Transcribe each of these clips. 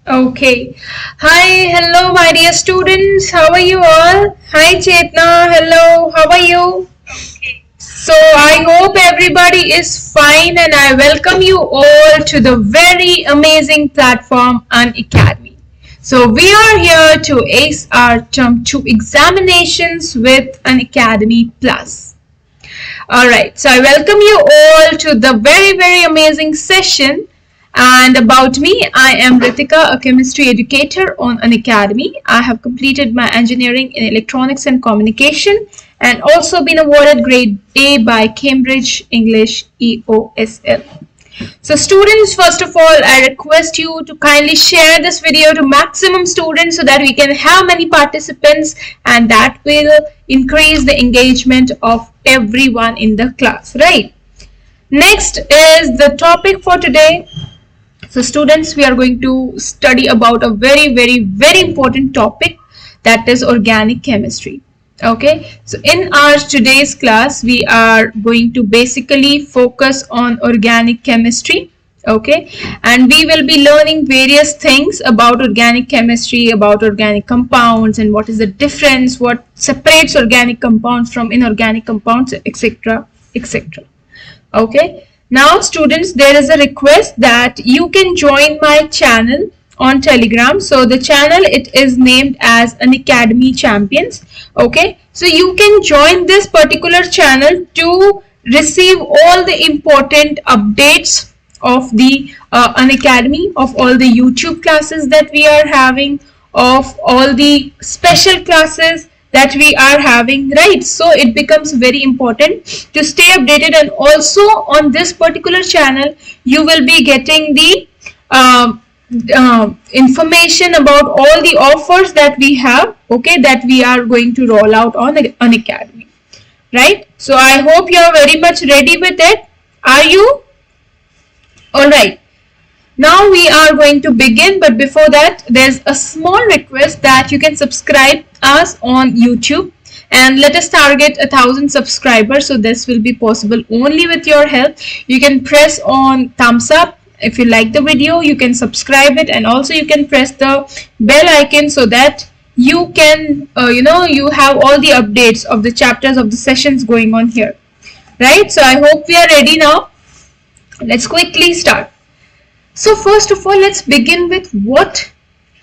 Okay. Hi, hello, my dear students. How are you all? Hi, Chetna. Hello, how are you? So, I hope everybody is fine, and I welcome you all to the very amazing platform Unacademy. So, we are here to ace our term 2 examinations with Unacademy Plus. Alright, so I welcome you all to the very amazing session. And about me, I am Ritika, a chemistry educator on Unacademy. I have completed my engineering in electronics and communication and also been awarded grade A by Cambridge English EOSL. So students, first of all, I request you to kindly share this video to maximum students so that we can have many participants, and that will increase the engagement of everyone in the class, right? Next is the topic for today. So students, we are going to study about a very important topic, that is organic chemistry. Okay, so in our today's class we are going to basically focus on organic chemistry. Okay, and we will be learning various things about organic chemistry, about organic compounds, and what is the difference, what separates organic compounds from inorganic compounds, etc, etc. Okay, now students, there is a request that you can join my channel on Telegram. So the channel, it is named as Unacademy Champions. Okay, so you can join this particular channel to receive all the important updates of the Unacademy, of all the YouTube classes that we are having, of all the special classes that we are having, right? So it becomes very important to stay updated, and also on this particular channel you will be getting the information about all the offers that we have, okay, that we are going to roll out on Unacademy, right? So I hope you are very much ready with it. Are you? All right. Now we are going to begin, but before that, there's a small request that you can subscribe us on YouTube, and let us target 1,000 subscribers. So this will be possible only with your help. You can press on thumbs up if you like the video, you can subscribe it, and also you can press the bell icon so that you can you have all the updates of the chapters of the sessions going on here, right? So I hope we are ready now. Let's quickly start. So first of all, let's begin with what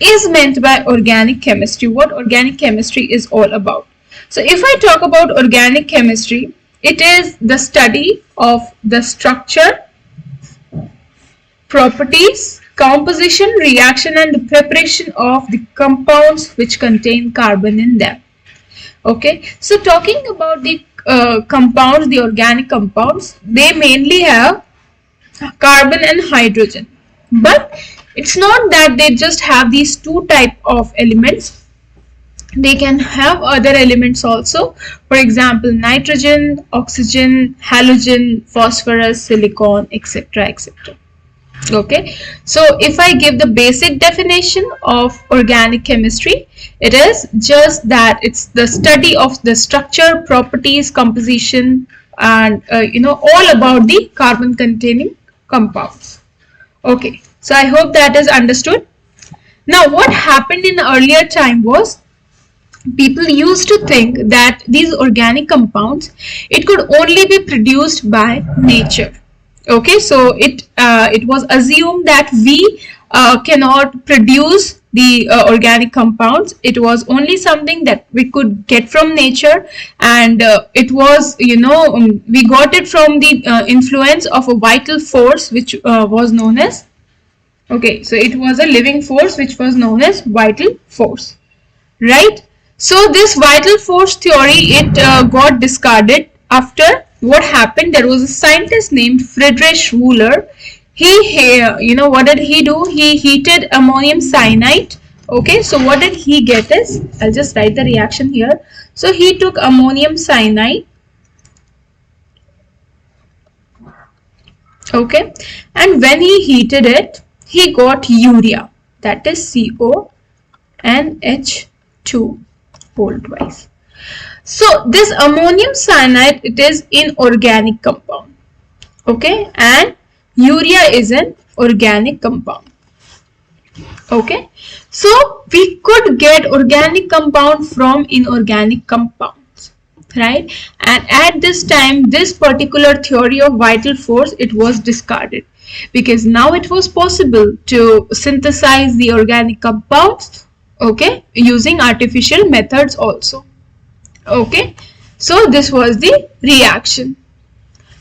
is meant by organic chemistry, what organic chemistry is all about. So if I talk about organic chemistry, it is the study of the structure, properties, composition, reaction, and the preparation of the compounds which contain carbon in them. Okay, so talking about the compounds, the organic compounds, they mainly have carbon and hydrogen. But it's not that they just have these two type of elements. They can have other elements also. For example, nitrogen, oxygen, halogen, phosphorus, silicon, etc, etc. Okay, so if I give the basic definition of organic chemistry, it is just that it's the study of the structure, properties, composition, and all about the carbon containing compounds. Okay, so I hope that is understood. Now what happened in earlier time was, people used to think that these organic compounds, it could only be produced by nature. Okay, so it was assumed that we cannot produce the organic compounds. It was only something that we could get from nature, and it was we got it from the influence of a vital force which was known as, okay, so it was a living force which was known as vital force, right? So this vital force theory, it got discarded after what happened. There was a scientist named Friedrich Wöhler. He what did he do? He heated ammonium cyanide. Okay, so what did he get is, I'll just write the reaction here. So he took ammonium cyanide, okay, and when he heated it, he got urea, that is CO and H2 whole twice. So this ammonium cyanide, it is inorganic compound, okay, and urea is an organic compound. Okay, so we could get organic compound from inorganic compounds, right? And at this time, this particular theory of vital force, it was discarded, because now it was possible to synthesize the organic compounds, okay, using artificial methods also. Okay, so this was the reaction.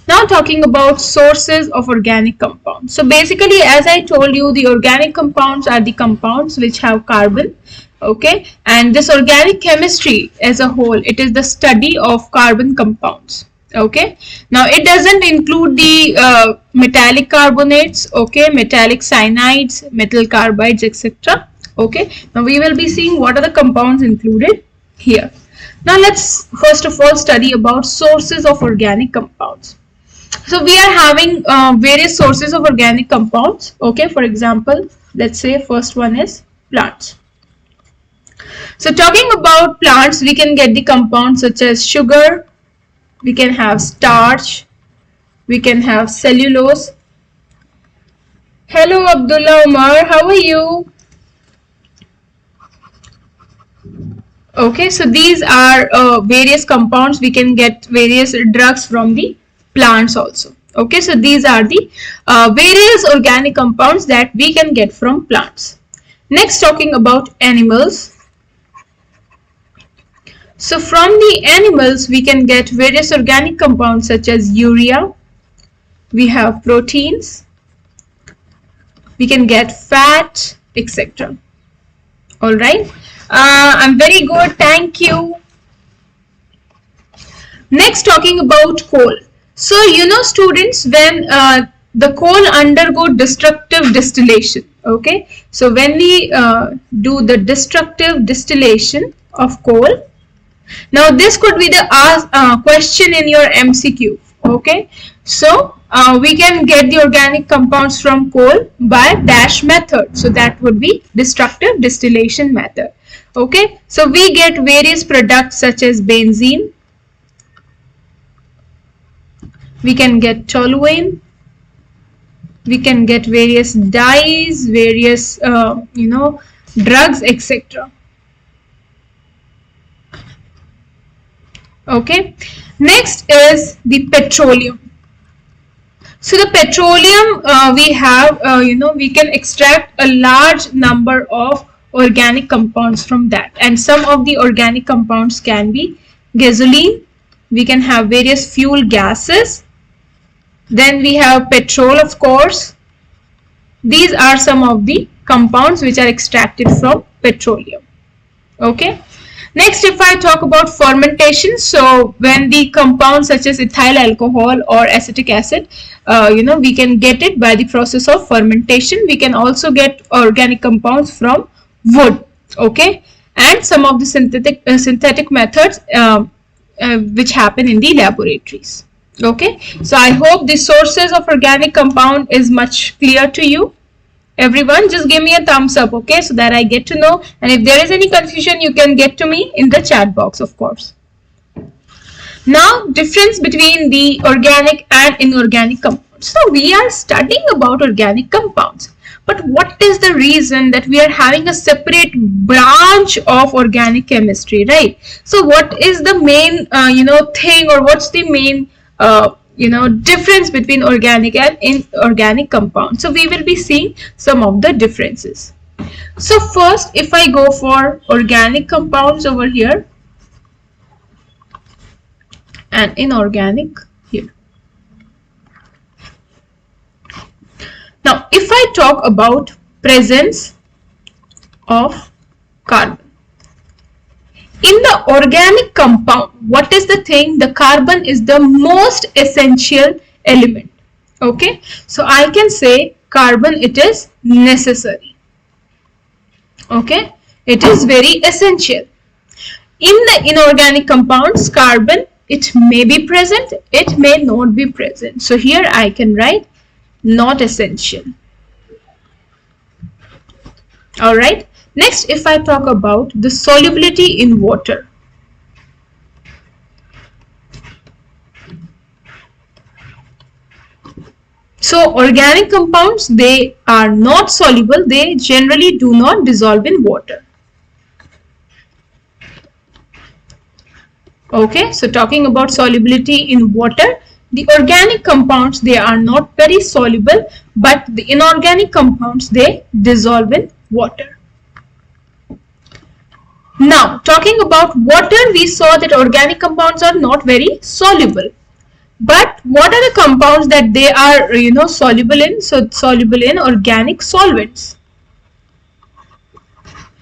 Now talking about sources of organic compounds. So basically, as I told you, the organic compounds are the compounds which have carbon. Okay, and this organic chemistry as a whole, it is the study of carbon compounds. Okay, now it doesn't include the metallic carbonates, okay, metallic cyanides, metal carbides, etc. Okay, now we will be seeing what are the compounds included here. Now let's first of all study about sources of organic compounds. So we are having various sources of organic compounds. Okay, for example, let's say first one is plants. So talking about plants, we can get the compounds such as sugar, we can have starch, we can have cellulose. Hello Abdullah Omar, how are you? Okay, so these are various compounds. We can get various drugs from the plants also. Okay, so these are the various organic compounds that we can get from plants. Next, talking about animals. So from the animals, we can get various organic compounds such as urea. We have proteins. We can get fat, etc. All right. I'm very good. Thank you. Next, talking about coal. So, you know, students, when the coal undergo destructive distillation, okay. So, when we do the destructive distillation of coal, now this could be the question in your MCQ, okay. So, we can get the organic compounds from coal by dash method. So, that would be destructive distillation method, okay. So, we get various products such as benzene. We can get toluene, we can get various dyes, various drugs, etc. Okay, next is the petroleum. So the petroleum we have, we can extract a large number of organic compounds from that, and some of the organic compounds can be gasoline. We can have various fuel gases. Then we have petrol, of course. These are some of the compounds which are extracted from petroleum. Okay. Next, if I talk about fermentation, so when the compounds such as ethyl alcohol or acetic acid, we can get it by the process of fermentation. We can also get organic compounds from wood. Okay, and some of the synthetic methods which happen in the laboratories. Okay, so I hope the sources of organic compound is much clear to you. Everyone, just give me a thumbs up, okay, so that I get to know. And if there is any confusion, you can get to me in the chat box, of course. Now, difference between the organic and inorganic compounds. So, we are studying about organic compounds. But what is the reason that we are having a separate branch of organic chemistry, right? So, what is the main, thing, or what's the main difference between organic and inorganic compounds? So we will be seeing some of the differences. So first, if I go for organic compounds over here and inorganic here. Now, if I talk about presence of carbon. In the organic compound, what is the thing? The carbon is the most essential element. Okay, so I can say carbon, it is necessary. Okay, it is very essential. In the inorganic compounds, carbon, it may be present, it may not be present. So here I can write not essential. All right. Next, if I talk about the solubility in water. So So organic compounds, they are not soluble. They generally do not dissolve in water. Okay, so talking about solubility in water, the organic compounds, they are not very soluble, but the inorganic compounds, they dissolve in water. Now, talking about water, we saw that organic compounds are not very soluble. But what are the compounds that they are, soluble in? So, soluble in organic solvents.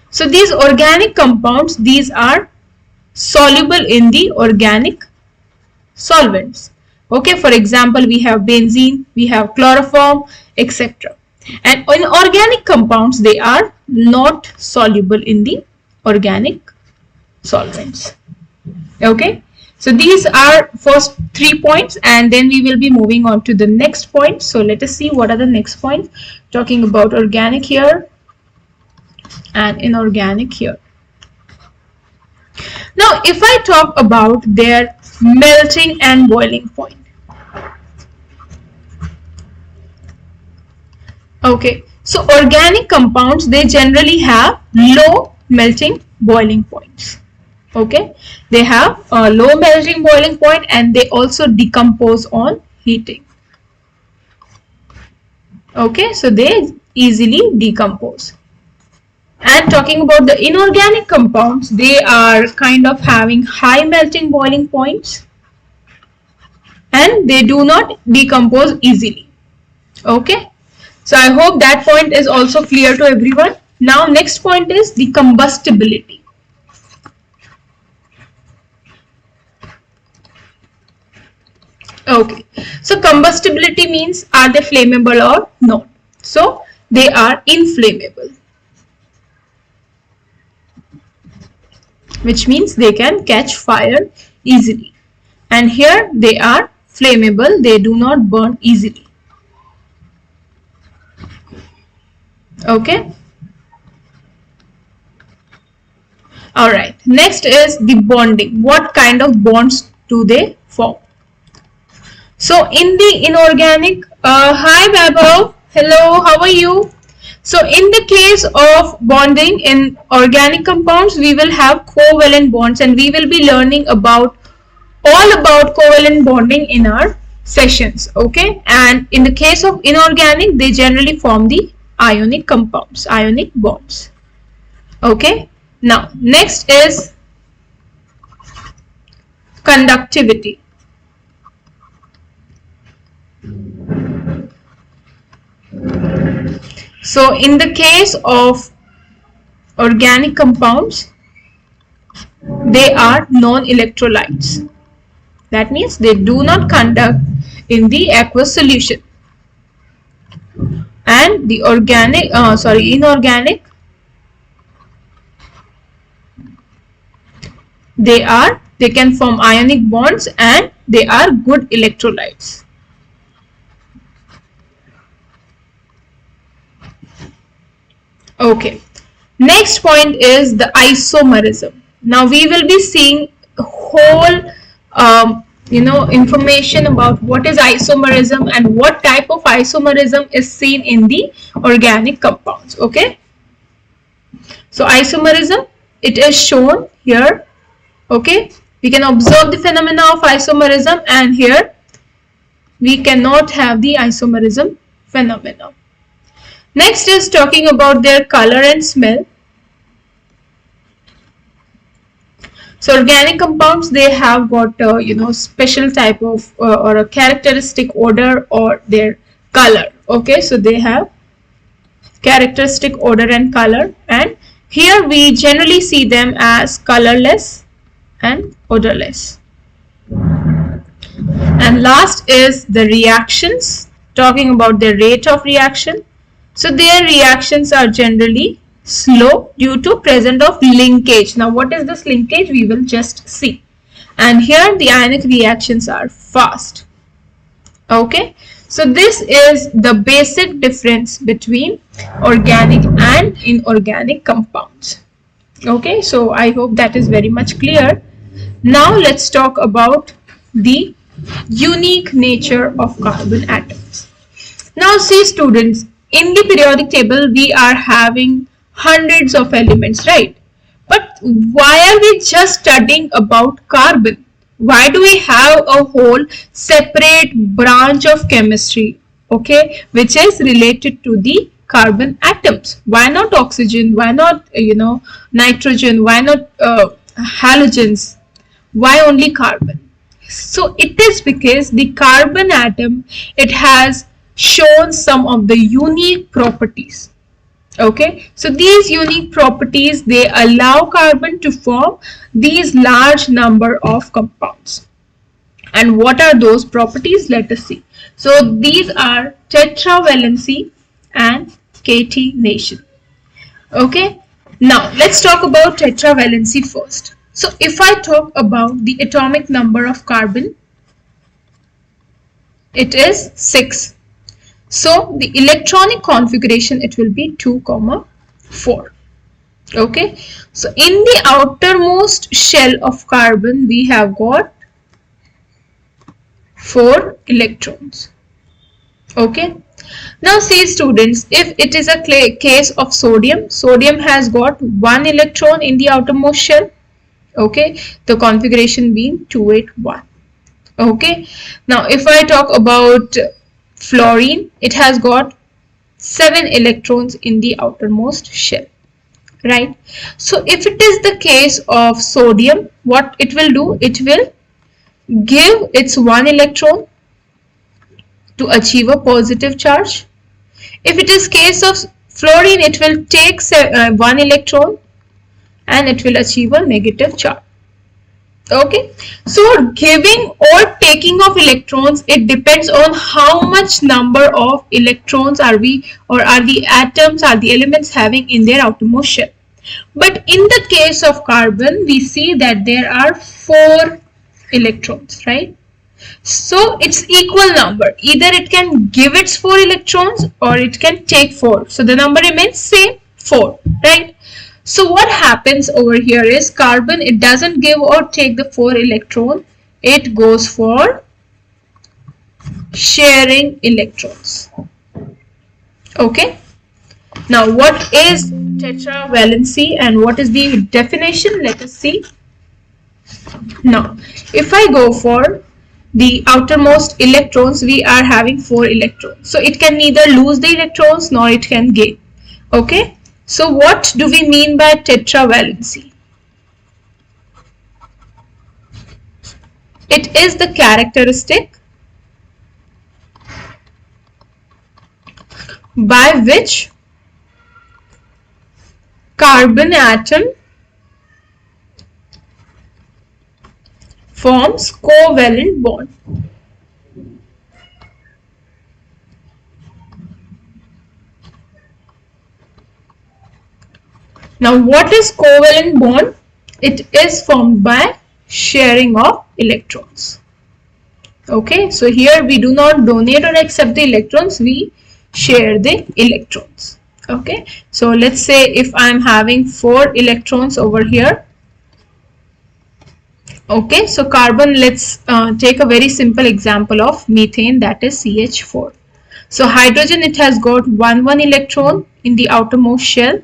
So, these organic compounds, these are soluble in the organic solvents. Okay, for example, we have benzene, we have chloroform, etc. And in organic compounds, they are not soluble in the organic solvents. Okay, so these are first 3 points, and then we will be moving on to the next point. So let us see what are the next points, talking about organic here and inorganic here. Now, if I talk about their melting and boiling point. Okay, so organic compounds, they generally have low melting boiling points. Okay, they have a low melting boiling point, and they also decompose on heating. Okay, so they easily decompose. And talking about the inorganic compounds, they are kind of having high melting boiling points, and they do not decompose easily. Okay, so I hope that point is also clear to everyone. Now, next point is the combustibility. Okay, so combustibility means, are they flammable or not? So they are inflammable, which means they can catch fire easily. And here they are flammable, they do not burn easily. Okay. Alright, next is the bonding. What kind of bonds do they form? So in the inorganic, hi Vaibhav, hello, how are you? So in the case of bonding in organic compounds, we will have covalent bonds, and we will be learning all about covalent bonding in our sessions. Okay, and in the case of inorganic, they generally form the ionic compounds, ionic bonds. Okay, now next is conductivity. So in the case of organic compounds, they are non-electrolytes. That means they do not conduct in the aqueous solution. And the inorganic, they can form ionic bonds, and they are good electrolytes. Okay, next point is the isomerism. Now we will be seeing whole information about what is isomerism and what type of isomerism is seen in the organic compounds. Okay, so isomerism, it is shown here. Okay, we can observe the phenomena of isomerism, and here we cannot have the isomerism phenomena. Next is talking about their color and smell. So organic compounds, they have got special type of or a characteristic odor or their color. Okay, so they have characteristic odor and color, and here we generally see them as colorless and odorless. And last is the reactions, talking about the rate of reaction. So their reactions are generally slow due to presence of linkage. Now what is this linkage? We will just see. And here the ionic reactions are fast. Okay, so this is the basic difference between organic and inorganic compounds. Okay, so I hope that is very much clear. Now let's talk about the unique nature of carbon atoms. Now see students, in the periodic table we are having hundreds of elements, right? But why are we just studying about carbon? Why do we have a whole separate branch of chemistry, okay, which is related to the carbon atoms? Why not oxygen? Why not, nitrogen? Why not halogens? Why only carbon? So it is because the carbon atom, it has shown some of the unique properties. Okay, so these unique properties, they allow carbon to form these large number of compounds. And what are those properties? Let us see. So these are Tetra Valency and Catenation. Okay, now let's talk about Tetra Valency first. So if I talk about the atomic number of carbon, it is 6. So the electronic configuration, it will be 2, 4. Okay, so in the outermost shell of carbon, we have got 4 electrons. Okay, now see students, if it is a case of sodium, sodium has got 1 electron in the outermost shell. Okay, the configuration being 281. Okay, now if I talk about fluorine, it has got 7 electrons in the outermost shell, right? So if it is the case of sodium, what it will do, it will give its 1 electron to achieve a positive charge. If it is case of fluorine, it will take 1 electron and it will achieve a negative charge. Okay, so giving or taking of electrons, it depends on how much number of electrons are the atoms, are the elements having in their outermost shell. But in the case of carbon, we see that there are 4 electrons, right? So it's equal number. Either it can give its 4 electrons or it can take 4. So the number remains same, 4, right? So what happens over here is carbon, it doesn't give or take the 4 electron. It goes for sharing electrons. Okay. Now what is Tetra Valency and what is the definition? Let us see. Now if I go for the outermost electrons, we are having 4 electrons. So it can neither lose the electrons nor it can gain. Okay. So what do we mean by Tetra Valency? It is the characteristic by which carbon atom forms covalent bond. Now what is covalent bond? It is formed by sharing of electrons. Okay, so here we do not donate or accept the electrons, we share the electrons. Okay, so let's say if I am having 4 electrons over here. Okay, so carbon, let's take a very simple example of methane, that is CH4. So hydrogen, it has got 1 electron in the outermost shell.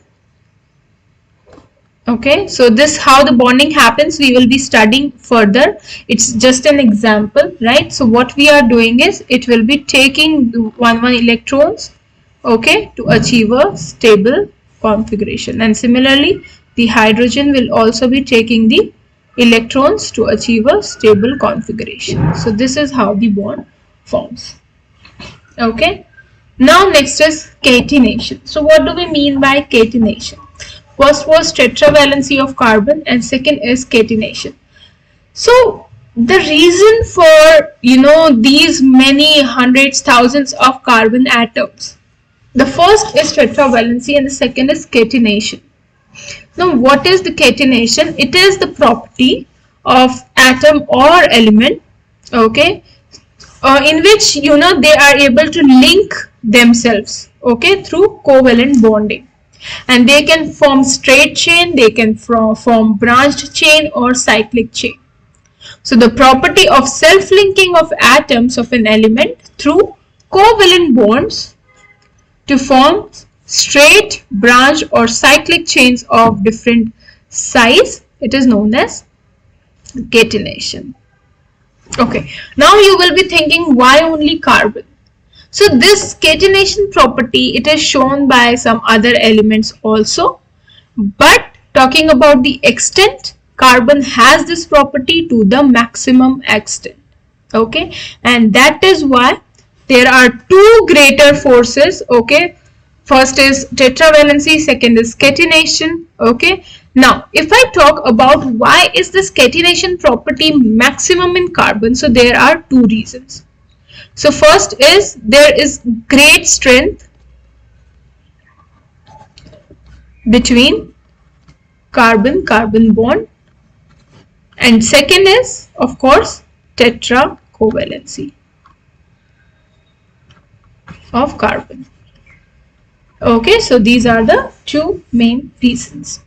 Okay, so this how the bonding happens, we will be studying further. It's just an example, right? So what we are doing is, it will be taking 1 electrons, okay, to achieve a stable configuration. And similarly, the hydrogen will also be taking the electrons to achieve a stable configuration. So this is how the bond forms. Okay, now next is catenation. So what do we mean by catenation? First was tetravalency of carbon and second is catenation. So the reason for these many hundreds, thousands of carbon atoms, the first is tetravalency and the second is catenation. Now what is the catenation? It is the property of atom or element, okay, in which they are able to link themselves, okay, through covalent bonding. And they can form straight chain, they can form branched chain or cyclic chain. So the property of self-linking of atoms of an element through covalent bonds to form straight, branched or cyclic chains of different size. It is known as catenation. Okay, now you will be thinking, why only carbon? So this catenation property, it is shown by some other elements also, but talking about the extent, carbon has this property to the maximum extent. Okay, and that is why there are two greater forces. Okay, first is Tetra Valency, second is catenation. Okay, now if I talk about why is this catenation property maximum in carbon, so there are two reasons. So first is there is great strength between carbon-carbon bond, and second is of course tetra covalency of carbon. Okay, so these are the two main reasons.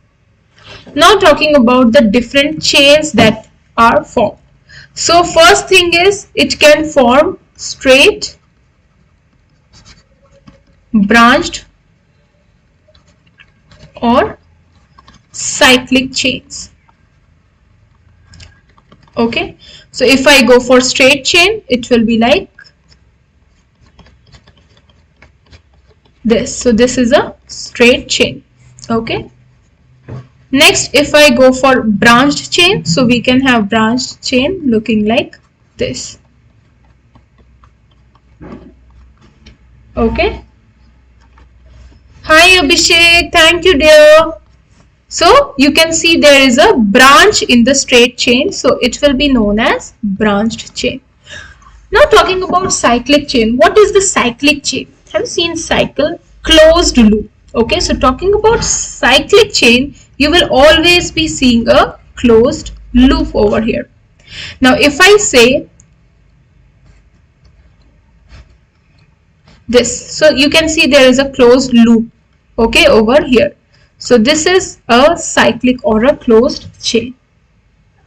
Now talking about the different chains that are formed. So first thing is it can form straight, branched or cyclic chains. Okay, so if I go for straight chain, it will be like this. So this is a straight chain. Okay, next if I go for branched chain, so we can have branched chain looking like this. Okay, hi Abhishek, thank you dear. So you can see there is a branch in the straight chain, so it will be known as branched chain. Now talking about cyclic chain, what is the cyclic chain? Have you seen cycle? Closed loop. Okay, so talking about cyclic chain, you will always be seeing a closed loop over here. Now if I say this, so you can see there is a closed loop, okay, over here. So this is a cyclic or a closed chain.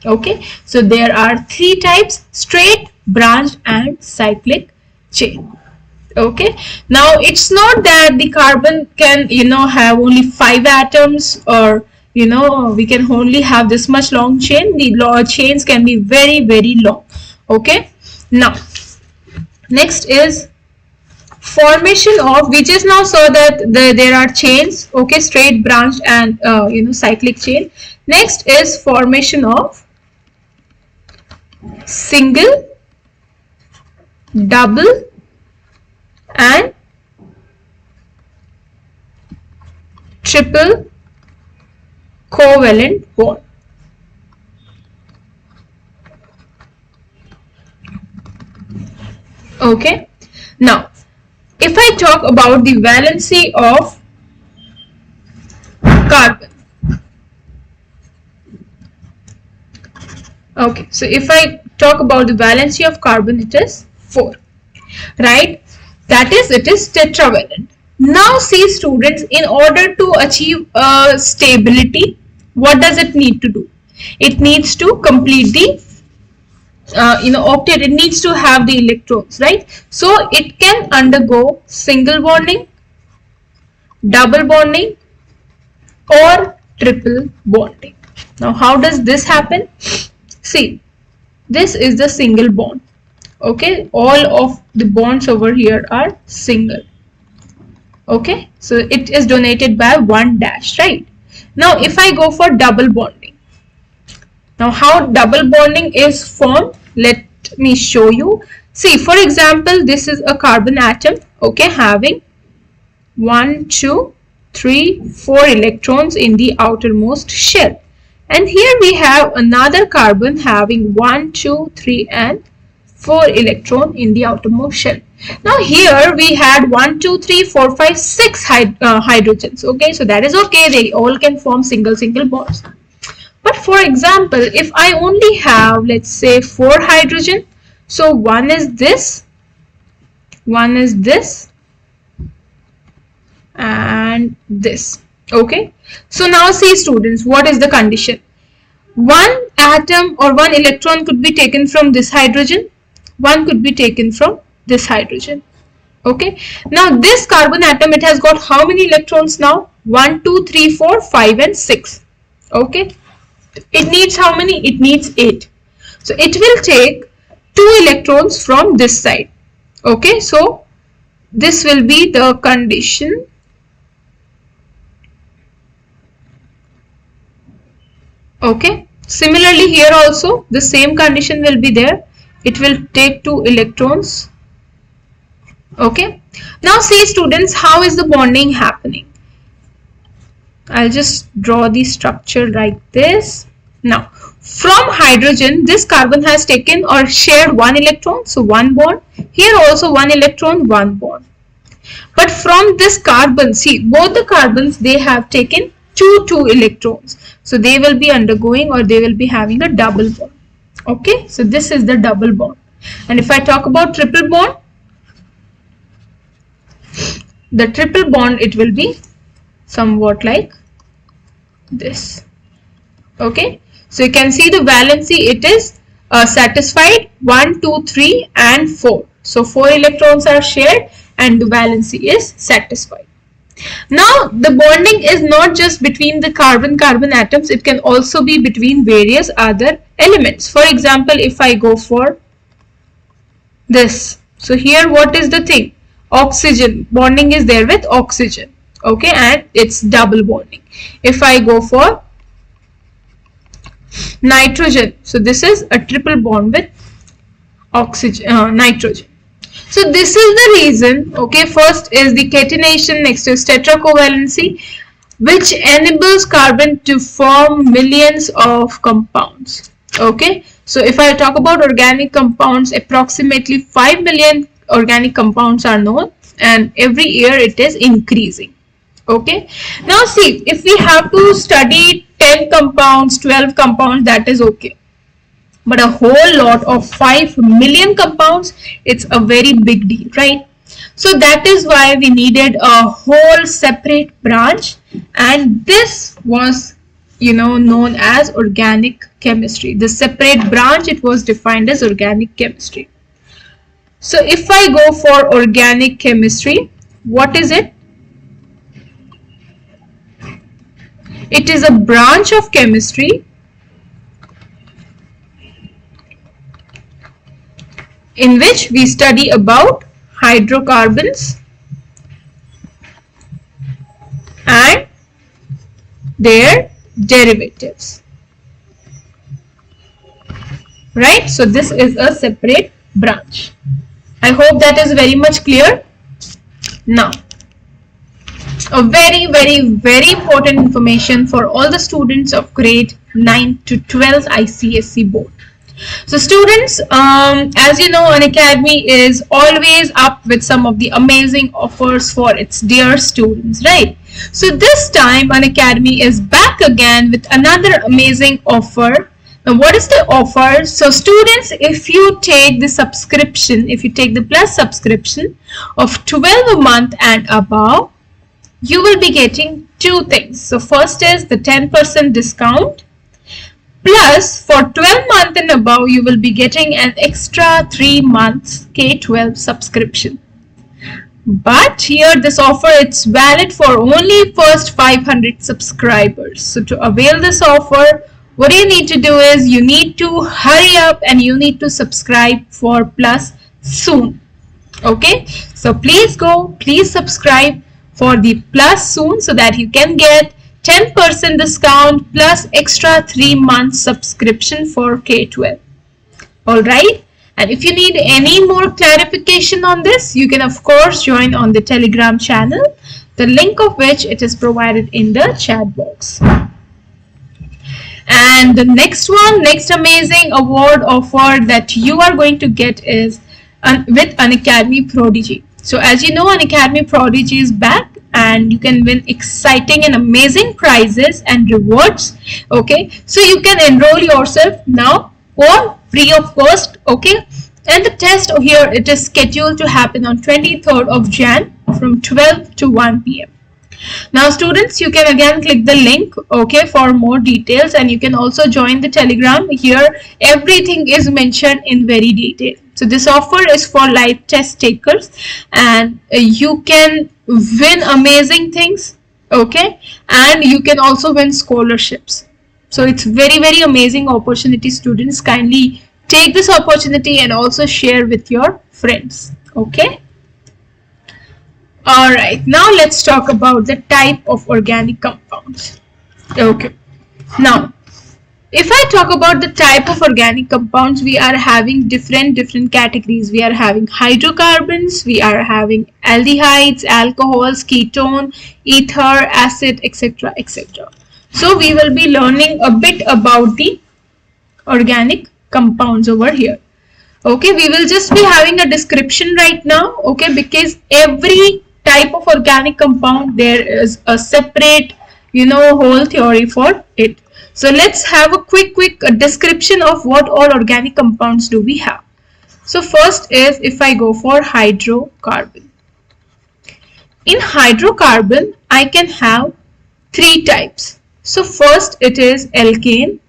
Okay, so there are three types: straight, branched and cyclic chain. Okay, now it's not that the carbon can have only 5 atoms, or we can only have this much long chain. The chains can be very long. Okay, now next is formation of, we just now saw that there are chains, okay, straight, branched and cyclic chain. Next is formation of single, double and triple covalent bond. Okay, now if I talk about the valency of carbon, okay, so if I talk about the valency of carbon, it is 4, right? That is, it is tetravalent. Now see students, in order to achieve stability, what does it need to do? It needs to complete the octet. It needs to have the electrons, right? So it can undergo single bonding, double bonding or triple bonding. Now how does this happen? See, this is the single bond. Okay, all of the bonds over here are single. Okay, so it is donated by 1 dash, right? Now if I go for double bonding, now how double bonding is formed, let me show you. See, for example, this is a carbon atom, okay, having 1, 2, 3, 4 electrons in the outermost shell, and here we have another carbon having 1, 2, 3 and 4 electron in the outermost shell. Now here we had 1, 2, 3, 4, 5, 6 hydrogens. Okay, so that is okay. They all can form single bonds. But for example, if I only have, let's say, 4 hydrogen, so one is this, one is this, and this. Okay, so now see students, what is the condition? One atom or one electron could be taken from this hydrogen, one could be taken from this hydrogen. Okay, now this carbon atom, it has got how many electrons now? 1, 2, 3, 4, 5 and 6. Okay, it needs how many? It needs 8. So it will take 2 electrons from this side. Okay, so this will be the condition. Okay, similarly here also the same condition will be there. It will take 2 electrons. Okay, now see students, how is the bonding happening? I'll just draw the structure like this. Now from hydrogen, this carbon has taken or shared 1 electron, so 1 bond. Here also 1 electron, 1 bond. But from this carbon, see, both the carbons, they have taken 2 electrons. So they will be undergoing, or they will be having a double bond. Okay, so this is the double bond. And if I talk about triple bond, the triple bond, it will be somewhat like this. Okay, so you can see the valency, it is satisfied 1, 2, 3 and 4. So 4 electrons are shared and the valency is satisfied. Now the bonding is not just between the carbon-carbon atoms, it can also be between various other elements. For example, if I go for this, so here what is the thing? Oxygen, bonding is there with oxygen. Okay, and it's double bonding. If I go for nitrogen, so this is a triple bond with oxygen, nitrogen. So this is the reason. Okay, first is the catenation, next is tetra covalency, which enables carbon to form millions of compounds. Okay, so if I talk about organic compounds, approximately 5 million organic compounds are known, and every year it is increasing. Okay, now see, if we have to study 10 compounds, 12 compounds, that is okay. But a whole lot of 5 million compounds, it's a very big deal, right? So that is why we needed a whole separate branch, and this was, known as organic chemistry. The separate branch, it was defined as organic chemistry. So if I go for organic chemistry, what is it? It is a branch of chemistry in which we study about hydrocarbons and their derivatives. Right? So this is a separate branch. I hope that is very much clear. Now, a very, very, very important information for all the students of grade 9 to 12 ICSE board. So students, as you know, Unacademy is always up with some of the amazing offers for its dear students, right? So this time Unacademy is back again with another amazing offer. Now what is the offer? So students, if you take the subscription, if you take the plus subscription of 12 a month and above, you will be getting 2 things. So first is the 10% discount, plus for 12 months and above you will be getting an extra 3 months K12 subscription. But here this offer, it's valid for only first 500 subscribers. So to avail this offer, what you need to do is you need to hurry up and you need to subscribe for plus soon. Okay, so please go, please subscribe for the plus soon so that you can get 10% discount plus extra 3 months subscription for K12. Alright, and if you need any more clarification on this, you can of course join on the Telegram channel, the link of which it is provided in the chat box. And the next amazing award offer that you are going to get is with Unacademy Prodigy. So as you know, Unacademy Prodigy is back and you can win exciting and amazing prizes and rewards. Okay, so you can enroll yourself now for free of cost. Okay, and the test here, it is scheduled to happen on 23rd of Jan from 12 to 1 p.m. Now students, you can again click the link, okay, for more details, and you can also join the Telegram. Here everything is mentioned in very detail. So this offer is for live test takers, and you can win amazing things, okay, and you can also win scholarships. So it's very amazing opportunity. Students, kindly take this opportunity and also share with your friends, okay. Alright, now let's talk about the type of organic compounds. Okay, now if I talk about the type of organic compounds, we are having different categories. We are having hydrocarbons, we are having aldehydes, alcohols, ketone, ether, acid, etc. etc. So we will be learning a bit about the organic compounds over here. Okay, we will just be having a description right now, okay, because every type of organic compound, there is a separate, whole theory for it. So let's have a quick description of what all organic compounds do we have. So first is, if I go for hydrocarbon. In hydrocarbon, I can have three types. So first it is alkane.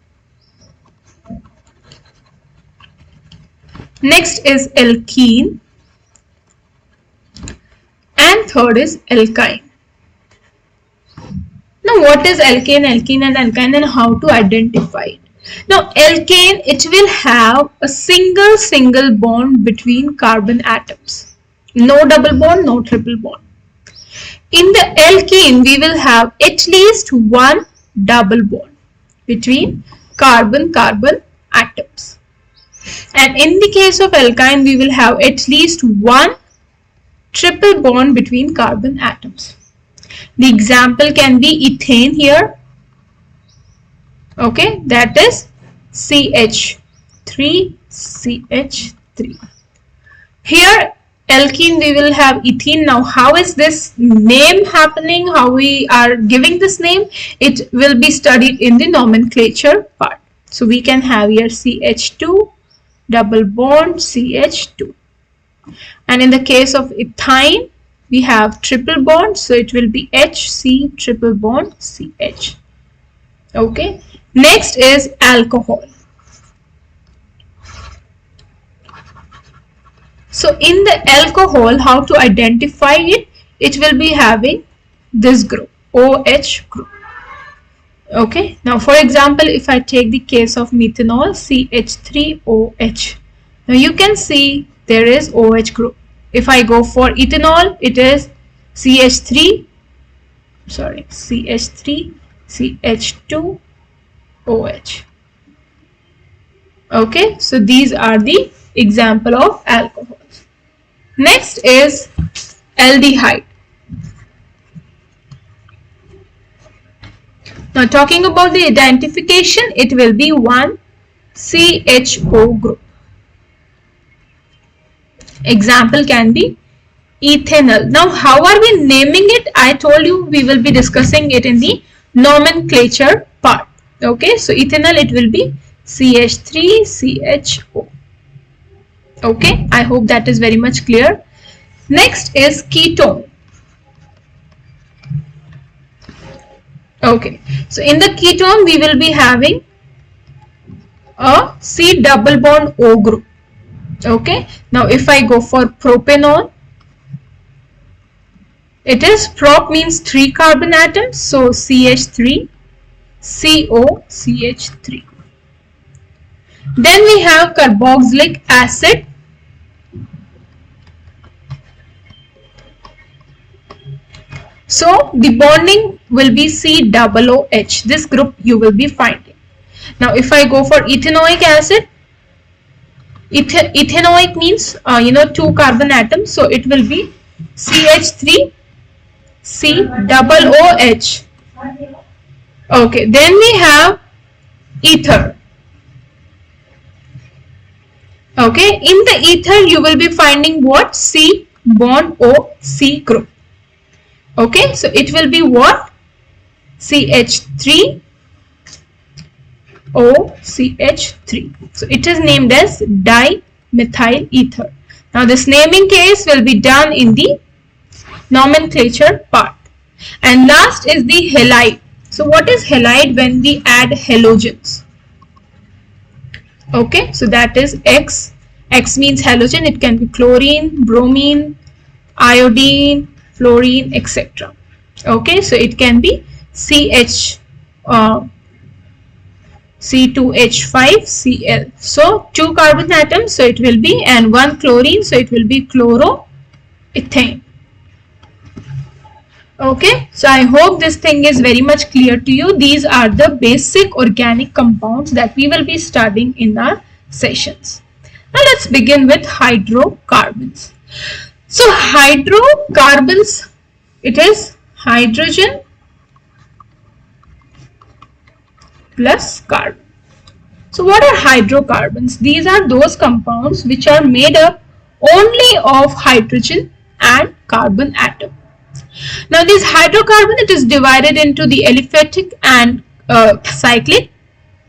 Next is alkene. And third is alkyne. Now what is alkane, alkene and alkyne, and how to identify it? Now alkane, it will have a single bond between carbon atoms. No double bond, no triple bond. In the alkene, we will have at least one double bond between carbon-carbon atoms. And in the case of alkyne, we will have at least one triple bond between carbon atoms. The example can be ethane here. Okay, that is CH3, CH3. Here alkene, we will have ethene. Now how is this name happening? How we are giving this name? It will be studied in the nomenclature part. So we can have here CH2 double bond CH2. And in the case of ethyne, we have triple bond, so it will be HC triple bond CH. Okay. Next is alcohol. So in the alcohol, how to identify it? It will be having this group, OH group. Okay. Now for example, if I take the case of methanol, CH3OH. Now you can see there is OH group. If I go for ethanol, it is CH3, CH2, OH. Okay, so these are the example of alcohols. Next is aldehyde. Now talking about the identification, it will be one CHO group. Example can be ethanol. Now how are we naming it? I told you we will be discussing it in the nomenclature part. Okay, so ethanol, it will be CH3CHO. Okay, I hope that is very much clear. Next is ketone. Okay, so in the ketone we will be having a C double bond O group. Okay, now if I go for propanol, it is prop means 3 carbon atoms, so CH3, CO, CH3. Then we have carboxylic acid. So the bonding will be COOH. This group you will be finding. Now if I go for ethanoic acid, ethanoic means 2 carbon atoms, so it will be CH3 COOH. Okay, then we have ether. Okay, in the ether you will be finding what? C bond O C group. Okay, so it will be what? CH3 OCH3. So it is named as dimethyl ether. Now this naming case will be done in the nomenclature part. And last is the halide. So what is halide? When we add halogens. Okay, so that is X. X means halogen. It can be chlorine, bromine, iodine, fluorine, etc. Okay, so it can be CH, C2H5Cl. So 2 carbon atoms, so it will be, and 1 chlorine, so it will be chloroethane. Okay, so I hope this thing is very much clear to you. These are the basic organic compounds that we will be studying in our sessions. Now let's begin with hydrocarbons. So hydrocarbons, it is hydrogen plus carbon. So what are hydrocarbons? These are those compounds which are made up only of hydrogen and carbon atom. Now this hydrocarbon, it is divided into the aliphatic and cyclic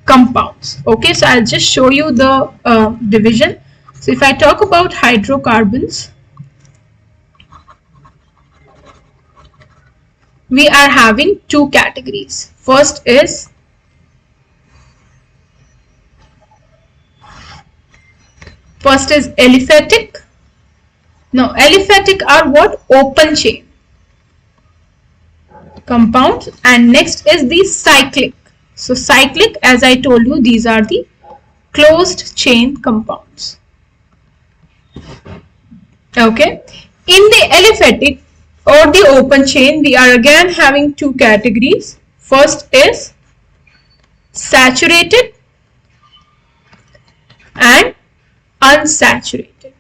compounds. Okay, so I'll just show you the division. So if I talk about hydrocarbons, we are having two categories. First is aliphatic. Now aliphatic are what? Open chain compounds, and next is the cyclic. So cyclic, as I told you, these are the closed chain compounds. Okay, in the aliphatic or the open chain, we are again having two categories. First is saturated and unsaturated.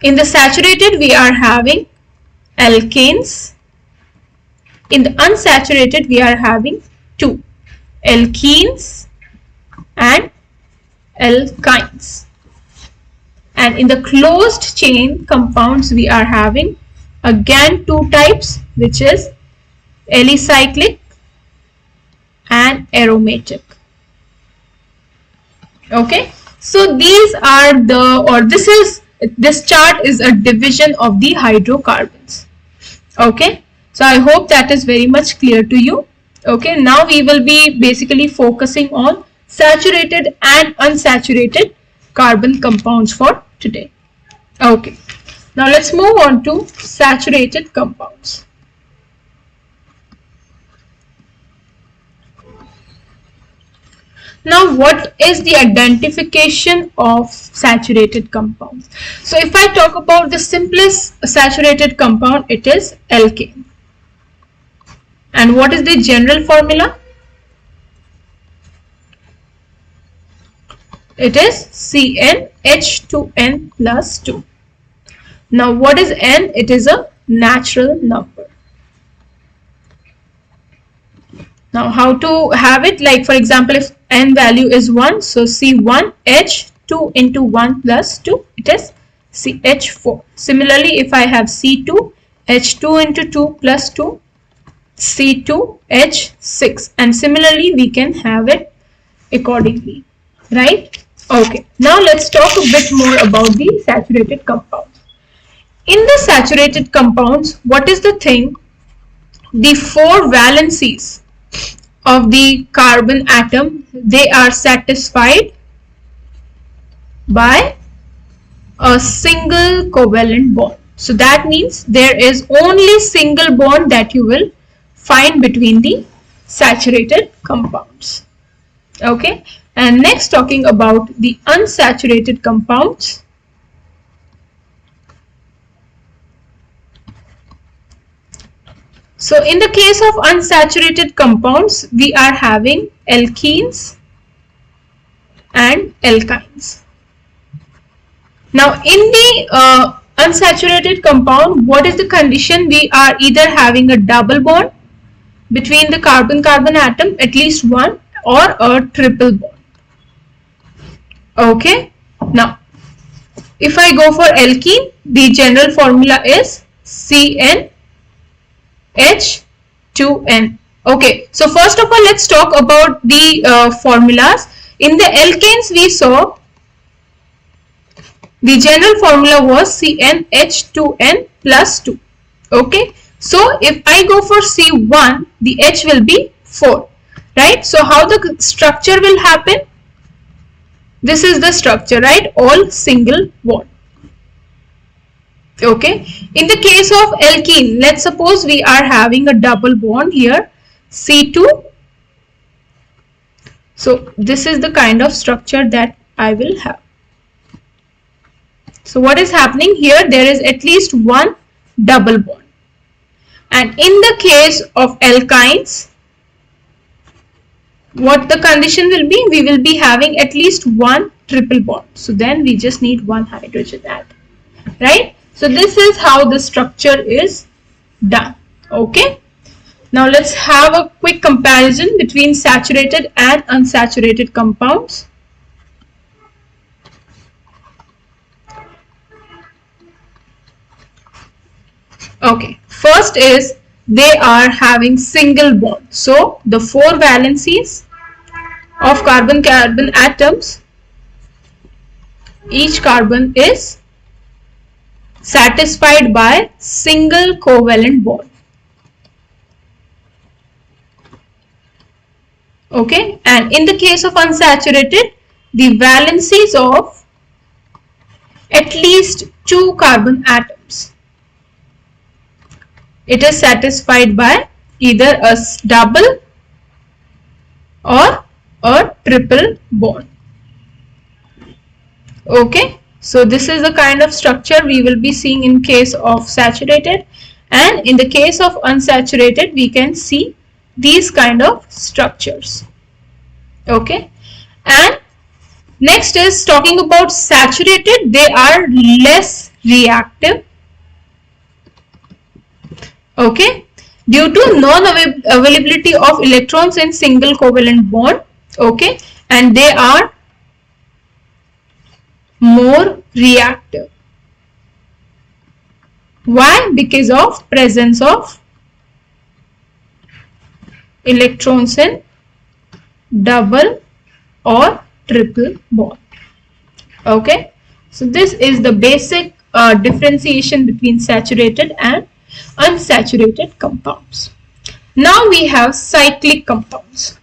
In the saturated, we are having alkanes. In the unsaturated, we are having two, alkenes and alkynes. And in the closed chain compounds, we are having again two types, which is alicyclic and aromatic. Okay, so these are the, or this chart is a division of the hydrocarbons. Okay, so I hope that is very much clear to you. Okay, now we will be basically focusing on saturated and unsaturated carbon compounds for today. Okay, now let's move on to saturated compounds. Now, what is the identification of saturated compounds? So, if I talk about the simplest saturated compound, it is alkane. And what is the general formula? It is CnH2n plus 2. Now, what is N? It is a natural number. Now, how to have it? Like, for example, if N value is 1, so C1H2 into 1 plus 2, it is CH4. Similarly, if I have C2, H2 into 2 plus 2, C2H6. And similarly, we can have it accordingly, right? Okay, now let's talk a bit more about the saturated compounds. In the saturated compounds, what is the thing? The 4 valencies of the carbon atom, they are satisfied by a single covalent bond. So that means there is only single bond that you will find between the saturated compounds. Okay, and next talking about the unsaturated compounds. So in the case of unsaturated compounds, we are having alkenes and alkynes. Now in the unsaturated compound, what is the condition? We are either having a double bond between the carbon-carbon atom, at least one, or a triple bond. Okay. Now, if I go for alkene, the general formula is CnH2n. Okay. So first of all, let's talk about the formulas. In the alkanes, we saw the general formula was CnH2n plus 2. Okay, so if I go for C1, the H will be 4, right? So how the structure will happen? This is the structure, right? All single bond. Okay, in the case of alkene, let's suppose we are having a double bond here, C2. So this is the kind of structure that I will have. So what is happening here? There is at least one double bond. And in the case of alkynes, what the condition will be? We will be having at least one triple bond. So then we just need one hydrogen atom, right? So this is how the structure is done. Okay. Now let's have a quick comparison between saturated and unsaturated compounds. Okay, first is they are having single bond. So the 4 valencies of carbon-carbon atoms, each carbon is satisfied by single covalent bond. Okay, and in the case of unsaturated, the valencies of at least 2 carbon atoms, it is satisfied by either a double or a triple bond. Okay, so this is the kind of structure we will be seeing in case of saturated, and in the case of unsaturated we can see these kind of structures. Okay, and next is talking about saturated. They are less reactive. Okay, due to non-availability of electrons in single covalent bond. Okay, and they are more reactive. Why? Because of presence of electrons in double or triple bond. Okay, so this is the basic differentiation between saturated and unsaturated compounds. Now we have cyclic compounds.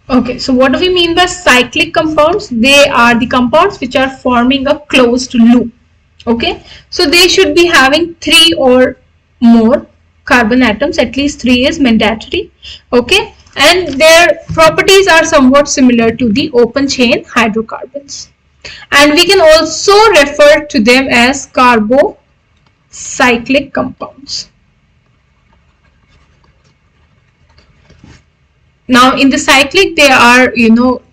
Okay, so what do we mean by cyclic compounds? They are the compounds which are forming a closed loop. Okay, so they should be having 3 or more carbon atoms, at least 3 is mandatory. Okay, and their properties are somewhat similar to the open chain hydrocarbons. And we can also refer to them as carbo-cyclic compounds. Now in the cyclic, they are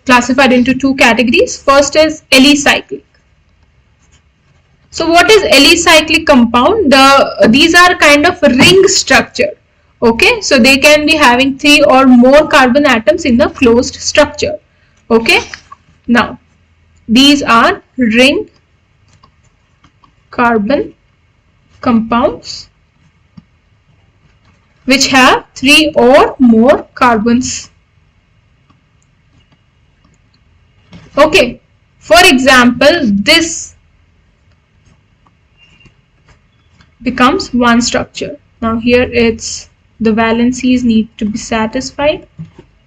classified into 2 categories. First is alicyclic. So what is alicyclic compound? These are kind of ring structure. Okay, so they can be having 3 or more carbon atoms in a closed structure. Okay, now these are ring carbon compounds which have 3 or more carbons. Okay, for example, this becomes one structure. Now here it's the valencies need to be satisfied.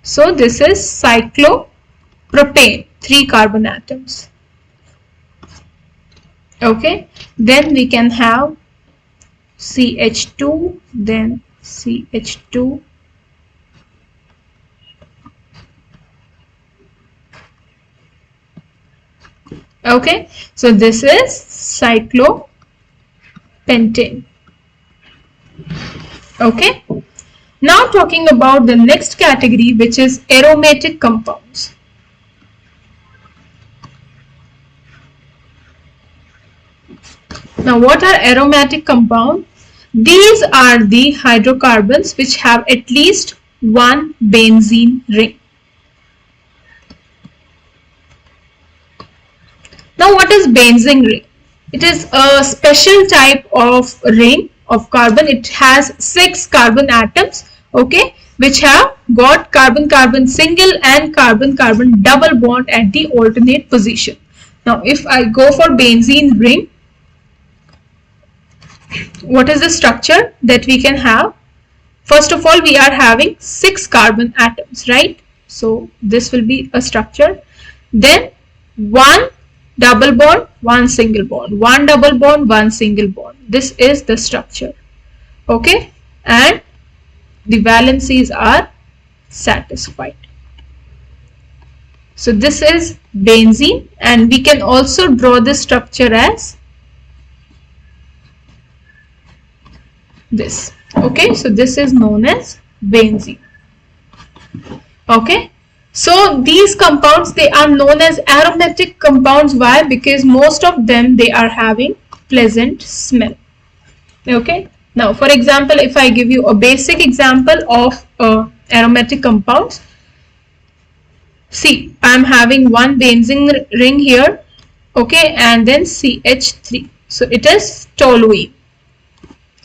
So this is cyclopropane, 3 carbon atoms. Okay, then we can have CH2, then CH2, okay, so this is cyclopentane. Okay, now talking about the next category, which is aromatic compounds. Now what are aromatic compounds? These are the hydrocarbons which have at least one benzene ring. Now what is benzene ring? It is a special type of ring of carbon. It has 6 carbon atoms, okay, which have got carbon-carbon single and carbon-carbon double bond at the alternate position. Now if I go for benzene ring, what is the structure that we can have? First of all, we are having 6 carbon atoms, right? So this will be a structure. Then 1 double bond, 1 single bond, 1 double bond, 1 single bond. This is the structure. Okay, and the valencies are satisfied. So this is benzene, and we can also draw this structure as this. Okay, so this is known as benzene. Okay, so these compounds, they are known as aromatic compounds. Why? Because most of them, they are having pleasant smell. Okay, now for example, if I give you a basic example of aromatic compounds, see, I am having one benzene ring here, okay, and then CH3, so it is toluene.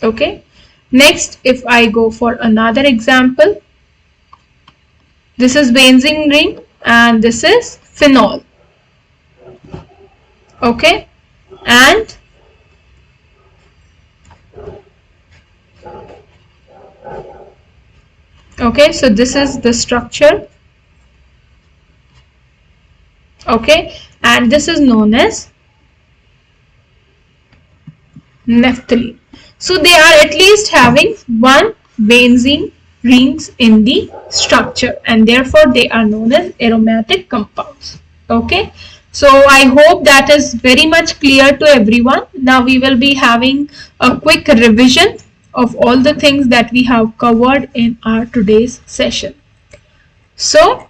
Okay, next if I go for another example, this is benzene ring and this is phenol. Okay, and okay, so this is the structure. Okay, and this is known as naphthalene. So they are at least having one benzene rings in the structure, and therefore they are known as aromatic compounds. Okay, so I hope that is very much clear to everyone. Now we will be having a quick revision of all the things that we have covered in our today's session. So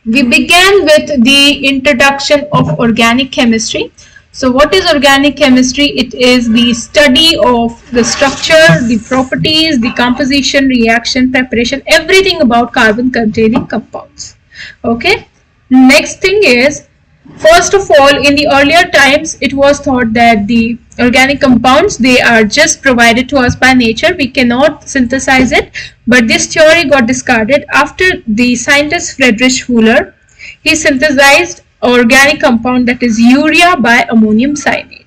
we began with the introduction of organic chemistry. So what is organic chemistry? It is the study of the structure, the properties, the composition, reaction, preparation, everything about carbon containing compounds. Okay. Next thing is, first of all, in the earlier times, it was thought that the organic compounds, they are just provided to us by nature. We cannot synthesize it. But this theory got discarded after the scientist Friedrich Wöhler. He synthesized organic compound, that is urea by ammonium cyanide.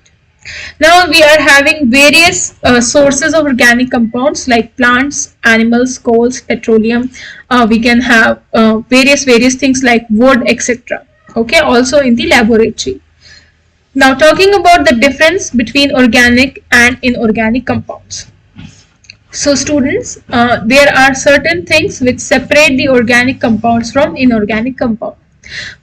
Now we are having various sources of organic compounds like plants, animals, coals, petroleum. We can have various things like wood, etc. Okay, also in the laboratory. Now talking about the difference between organic and inorganic compounds. So students, there are certain things which separate the organic compounds from inorganic compounds.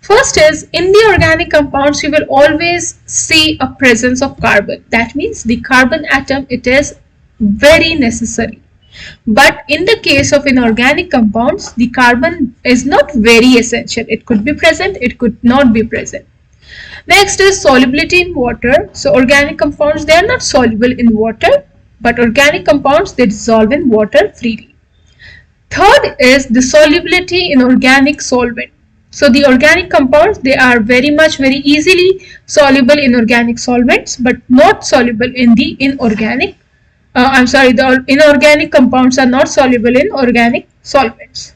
First is, in the organic compounds, you will always see a presence of carbon. That means the carbon atom, it is very necessary. But in the case of inorganic compounds, the carbon is not very essential. It could be present, it could not be present. Next is solubility in water. So organic compounds, they are not soluble in water, but organic compounds, they dissolve in water freely. Third is the solubility in organic solvent. So the organic compounds, they are very easily soluble in organic solvents, but not soluble in the inorganic. The inorganic compounds are not soluble in organic solvents.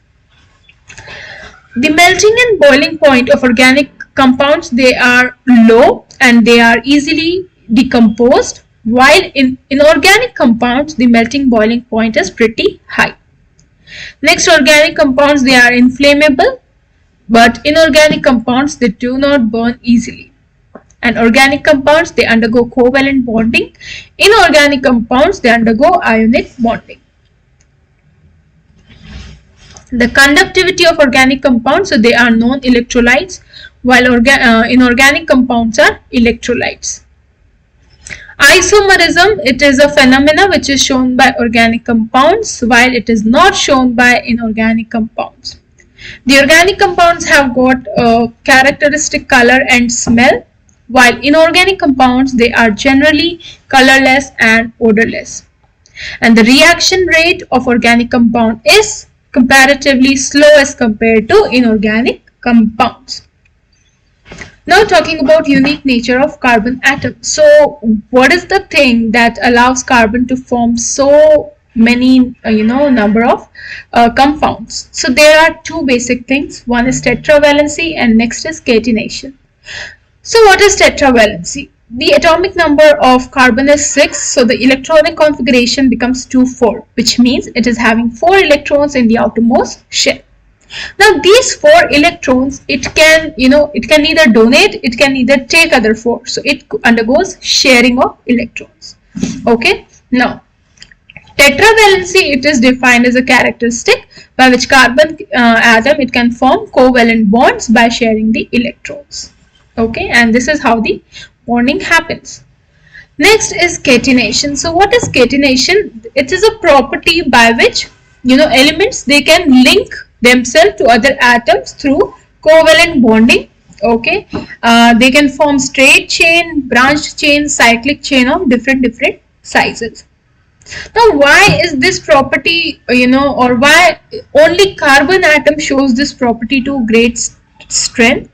The melting and boiling point of organic compounds, they are low and they are easily decomposed, while in inorganic compounds, the melting boiling point is pretty high. Next, organic compounds, they are inflammable, but inorganic compounds, they do not burn easily. And organic compounds, they undergo covalent bonding. Inorganic compounds, they undergo ionic bonding. The conductivity of organic compounds, so they are non-electrolytes, while inorganic compounds are electrolytes. Isomerism, it is a phenomena which is shown by organic compounds, while it is not shown by inorganic compounds. The organic compounds have got a characteristic color and smell, while inorganic compounds, they are generally colorless and odorless. And the reaction rate of organic compound is comparatively slow as compared to inorganic compounds. Now talking about unique nature of carbon atom. So what is the thing that allows carbon to form so many number of compounds? So there are two basic things. One is tetra valency and next is catenation. So what is tetravalency? The atomic number of carbon is 6, so the electronic configuration becomes 2,4, which means it is having 4 electrons in the outermost shell. Now these 4 electrons, it can either donate, it can either take other 4, so it undergoes sharing of electrons. Okay, now tetravalency, it is defined as a characteristic by which carbon atom, it can form covalent bonds by sharing the electrons. Okay, and this is how the bonding happens. Next is catenation. So what is catenation? It is a property by which elements, they can link themselves to other atoms through covalent bonding. Okay, they can form straight chain, branched chain, cyclic chain of different sizes. Now why is this property, or why only carbon atom shows this property to great strength?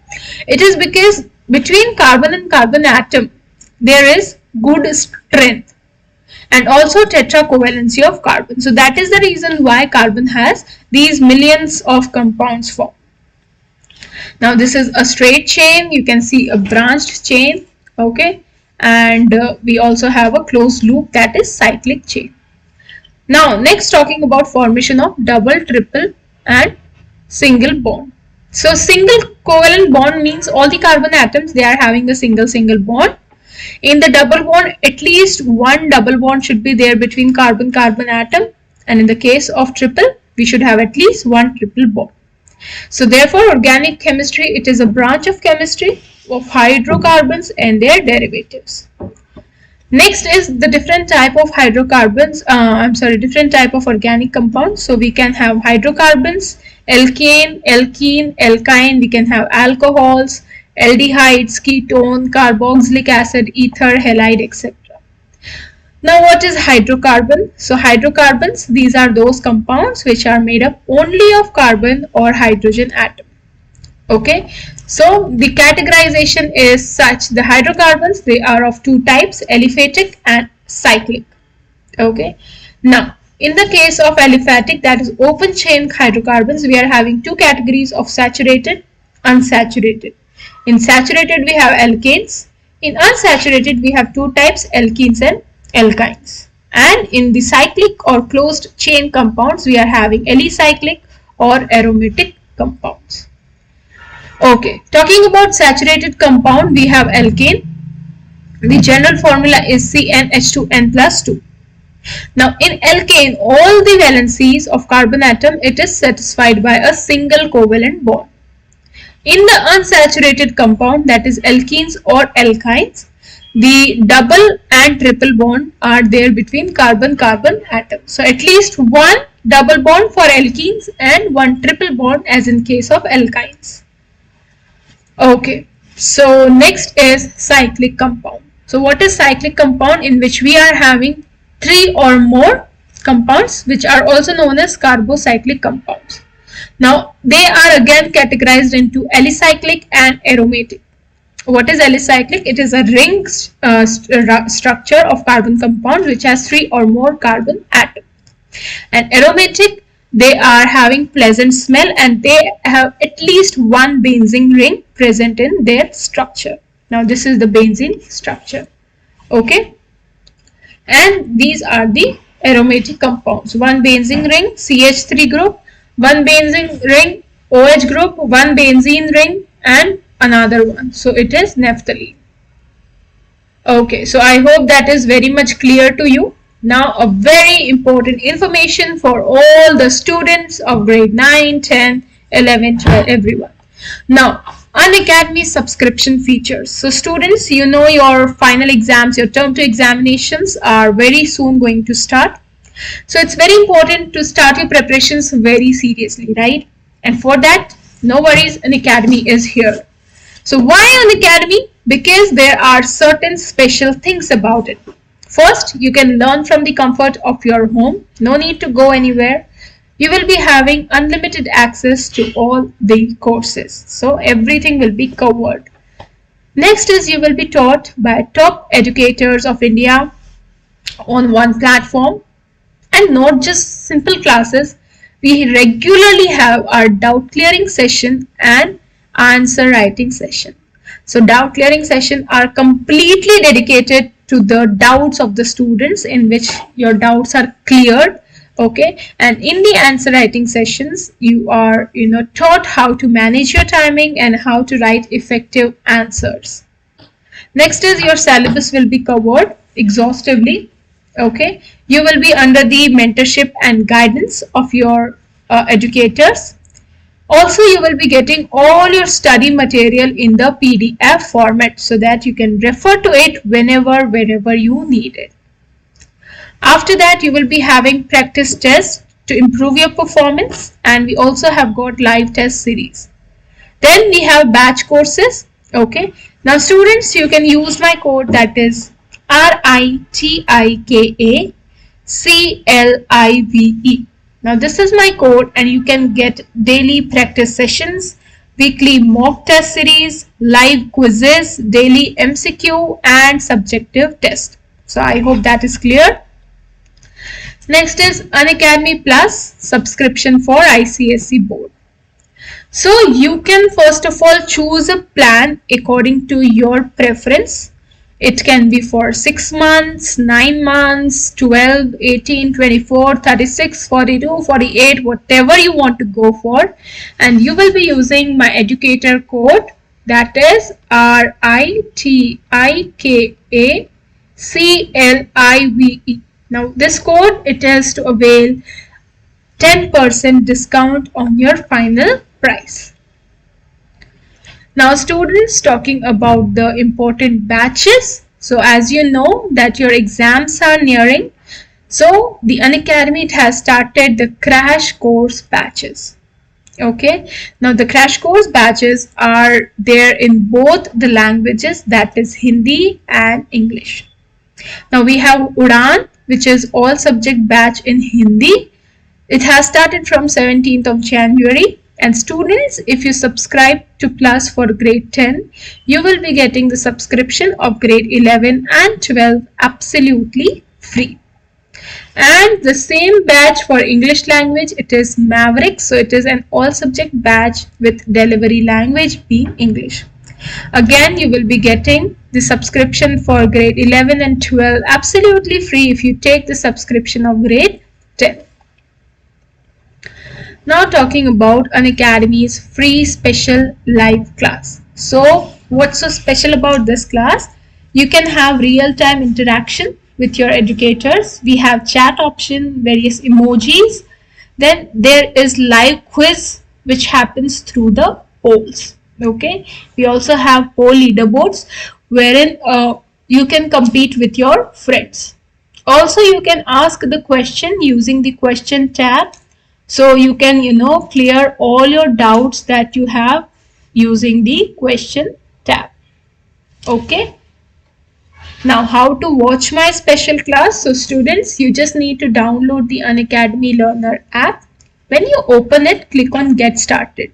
It is because between carbon and carbon atom there is good strength and also tetracovalency of carbon. So that is the reason why carbon has these millions of compounds formed. Now this is a straight chain, you can see a branched chain, okay, and we also have a closed loop, that is cyclic chain. Now next, talking about formation of double, triple and single bond. So single covalent bond means all the carbon atoms, they are having a single bond. In the double bond, at least one double bond should be there between carbon atom, and in the case of triple, we should have at least one triple bond. So therefore organic chemistry, it is a branch of chemistry of hydrocarbons and their derivatives. Next is the different type of hydrocarbons, different type of organic compounds. So we can have hydrocarbons, alkane, alkene, alkyne, we can have alcohols, aldehydes, ketone, carboxylic acid, ether, halide, etc. Now what is hydrocarbon? So hydrocarbons, these are those compounds which are made up only of carbon or hydrogen atom. Okay, so the categorization is such: the hydrocarbons, they are of two types, aliphatic and cyclic. Okay, now in the case of aliphatic, that is open chain hydrocarbons, we are having two categories of saturated, unsaturated. In saturated we have alkanes, in unsaturated we have two types, alkenes and alkynes. And in the cyclic or closed chain compounds, we are having alicyclic or aromatic compounds. Okay, talking about saturated compound, we have alkane. The general formula is CnH2n plus 2. Now in alkane, all the valencies of carbon atom, it is satisfied by a single covalent bond. In the unsaturated compound, that is alkenes or alkynes, the double and triple bond are there between carbon atom. So at least one double bond for alkenes and one triple bond as in case of alkynes. Okay, so next is cyclic compound. So what is cyclic compound? In which we are having three or more compounds, which are also known as carbocyclic compounds. Now they are again categorized into alicyclic and aromatic. What is alicyclic? It is a ring structure of carbon compound which has three or more carbon atoms. And aromatic, they are having pleasant smell and they have at least one benzene ring present in their structure. Now this is the benzene structure. Okay, and these are the aromatic compounds: one benzene ring CH3 group, one benzene ring OH group, one benzene ring and another one. So it is naphthalene. Okay, so I hope that is very much clear to you. Now a very important information for all the students of grade 9, 10, 11, 12, everyone. Now Unacademy subscription features. So students, you know your final exams, your term 2 examinations are very soon going to start. So it's very important to start your preparations very seriously, right? And for that, no worries, Unacademy is here. So why Unacademy? Because there are certain special things about it. First, you can learn from the comfort of your home. No need to go anywhere. You will be having unlimited access to all the courses. So everything will be covered. Next is you will be taught by top educators of India on one platform. And not just simple classes. We regularly have our doubt clearing session and answer writing session. So doubt clearing sessions are completely dedicated to the doubts of the students, in which your doubts are cleared. Okay, and in the answer writing sessions, you are taught how to manage your timing and how to write effective answers. Next is your syllabus will be covered exhaustively. Okay, you will be under the mentorship and guidance of your educators. Also, you will be getting all your study material in the PDF format so that you can refer to it wherever you need it. After that, you will be having practice tests to improve your performance, and we also have got live test series. Then we have batch courses. Okay, now students, you can use my code, that is RITIKA CLIVE. Now this is my code, and you can get daily practice sessions, weekly mock test series, live quizzes, daily MCQ and subjective test. So I hope that is clear. Next is Unacademy Plus subscription for ICSE board. So you can first of all choose a plan according to your preference. It can be for 6 months, 9 months, 12, 18, 24, 36, 42, 48, whatever you want to go for. And you will be using my educator code, that is RITIKA CLIVE. Now this code, it is to avail 10% discount on your final price. Now students, talking about the important batches. So as you know that your exams are nearing, so the Unacademy, it has started the crash course batches. Okay, now the crash course batches are there in both the languages, that is Hindi and English. Now we have Udan, which is all subject batch in Hindi. It has started from 17th of January. And students, if you subscribe to Plus for grade 10, you will be getting the subscription of grade 11 and 12 absolutely free. And the same batch for English language, it is Maverick. So it is an all subject batch with delivery language being English. Again, you will be getting the subscription for grade 11 and 12 absolutely free if you take the subscription of grade 10. Now talking about Unacademy's free special live class. So what's so special about this class? You can have real-time interaction with your educators. We have chat option, various emojis. Then there is live quiz which happens through the polls. Okay, we also have poll leaderboards wherein you can compete with your friends. Also, you can ask the question using the question tab. So you can, clear all your doubts that you have using the question tab. Okay. Now, how to watch my special class? So students, you just need to download the Unacademy Learner app. When you open it, click on Get Started.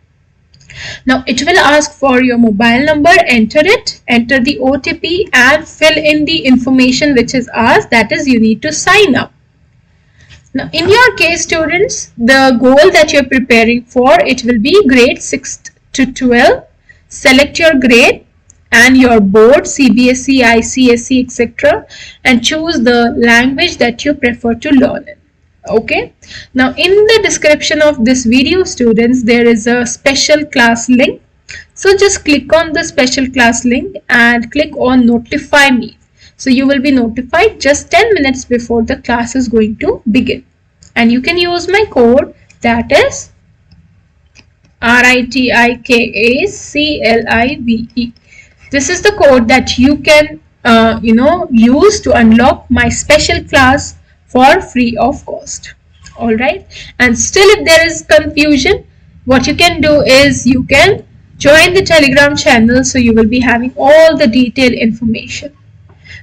Now, it will ask for your mobile number, enter it, enter the OTP and fill in the information which is asked, that is, you need to sign up. Now, in your case, students, the goal that you're preparing for, it will be grade 6th to 12. Select your grade and your board, CBSE, ICSE, etc. and choose the language that you prefer to learn in. Okay. Now, in the description of this video, students, there is a special class link. So just click on the special class link and click on Notify Me. So you will be notified just 10 minutes before the class is going to begin. And you can use my code, that is RITIKACLIVE. This is the code that you can use to unlock my special class for free of cost. All right. And still, if there is confusion, what you can do is you can join the Telegram channel, so you will be having all the detailed information.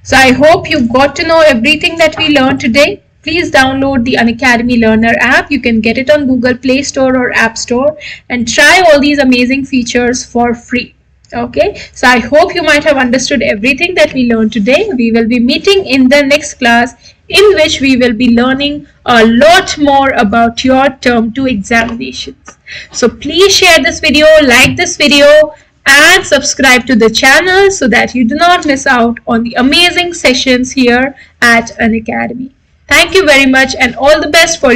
So I hope you got to know everything that we learned today. Please download the Unacademy Learner app. You can get it on Google Play Store or App Store and try all these amazing features for free. Okay, so I hope you might have understood everything that we learned today. We will be meeting in the next class, in which we will be learning a lot more about your term 2 examinations. So please share this video, like this video, and subscribe to the channel so that you do not miss out on the amazing sessions here at Unacademy. Thank you very much and all the best for